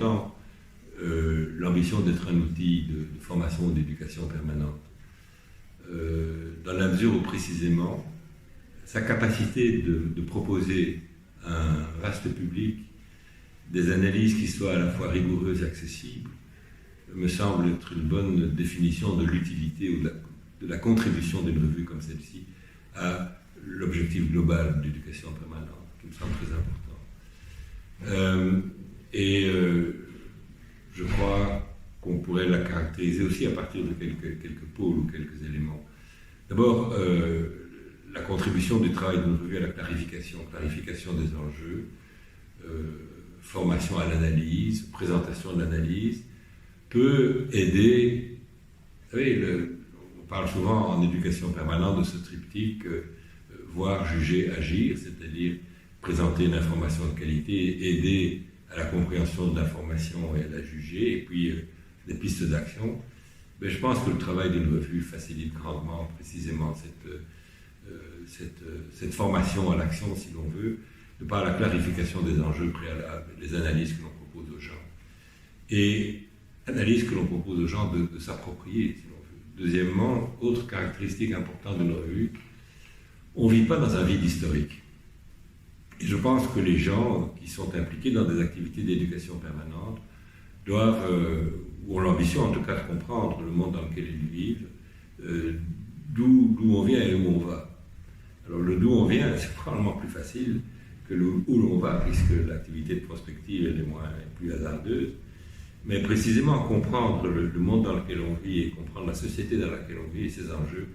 longtemps l'ambition d'être un outil de formation ou d'éducation permanente, dans la mesure où précisément sa capacité de proposer à un vaste public des analyses qui soient à la fois rigoureuses et accessibles me semble être une bonne définition de l'utilité ou de la contribution d'une revue comme celle-ci à l'objectif global d'éducation permanente, qui me semble très important. Je crois qu'on pourrait la caractériser aussi à partir de quelques pôles ou quelques éléments. D'abord, la contribution du travail d'une revue à la clarification des enjeux, formation à l'analyse, présentation de l'analyse, peut aider. Vous savez, on parle souvent en éducation permanente de ce triptyque voir, juger, agir, c'est-à-dire présenter une information de qualité, aider à la compréhension de l'information et à la juger, et puis des pistes d'action. Mais je pense que le travail d'une revue facilite grandement précisément cette formation à l'action, si l'on veut, de par la clarification des enjeux préalables, les analyses que l'on propose aux gens. Et analyses que l'on propose aux gens de s'approprier, si l'on veut. Deuxièmement, autre caractéristique importante d'une revue, on ne vit pas dans un vide historique. Et je pense que les gens qui sont impliqués dans des activités d'éducation permanente doivent, ou ont l'ambition en tout cas de comprendre le monde dans lequel ils vivent, d'où on vient et où on va. Alors le d'où on vient, c'est probablement plus facile que où l'on va, puisque l'activité de prospective est plus hasardeuse. Mais précisément comprendre le monde dans lequel on vit et comprendre la société dans laquelle on vit et ses enjeux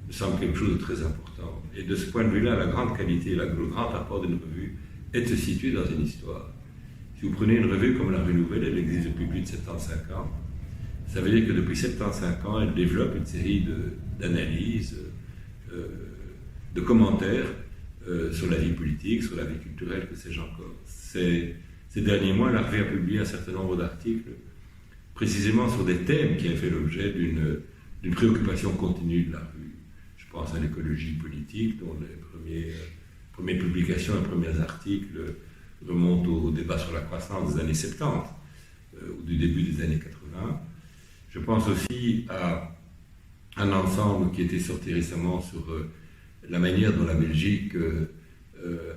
me semble quelque chose de très important. Et de ce point de vue-là, la grande qualité, le grand apport d'une revue est de se situer dans une histoire. Si vous prenez une revue comme la Revue Nouvelle, elle existe depuis plus de 75 ans. Ça veut dire que depuis 75 ans, elle développe une série d'analyses, de commentaires sur la vie politique, sur la vie culturelle, que sais-je encore. Ces derniers mois, la revue a publié un certain nombre d'articles, précisément sur des thèmes qui ont fait l'objet d'une préoccupation continue de la revue. Je pense à l'écologie politique, dont les premières publications et premiers articles remontent au débat sur la croissance des années 70, ou du début des années 80. Je pense aussi à un ensemble qui était sorti récemment sur la manière dont la Belgique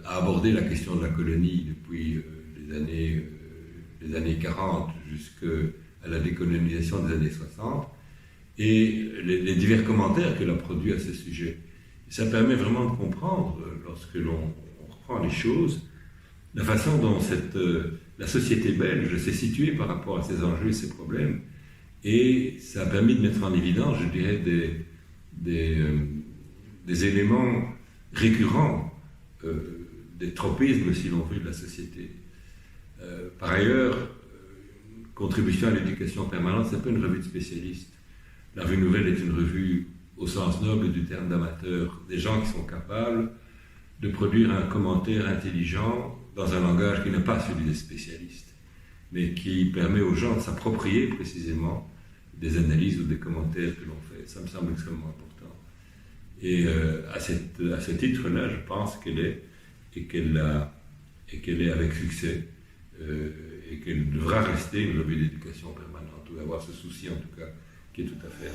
a abordé la question de la colonie depuis les années 40 jusqu'à la décolonisation des années 60, et les divers commentaires qu'elle a produits à ce sujet. Ça permet vraiment de comprendre, lorsque l'on reprend les choses, la façon dont la société belge s'est située par rapport à ses enjeux et ses problèmes, et ça a permis de mettre en évidence, je dirais, des éléments récurrents, des tropismes, si l'on veut, de la société. Par ailleurs, contribution à l'éducation permanente, c'est pas une revue de spécialistes. La Revue Nouvelle est une revue au sens noble du terme d'amateur, des gens qui sont capables de produire un commentaire intelligent dans un langage qui n'est pas celui des spécialistes, mais qui permet aux gens de s'approprier précisément des analyses ou des commentaires que l'on fait. Ça me semble extrêmement important. Et à ce titre-là, je pense qu'elle est avec succès, et qu'elle devra rester une revue d'éducation permanente, ou avoir ce souci en tout cas, qui est tout à fait.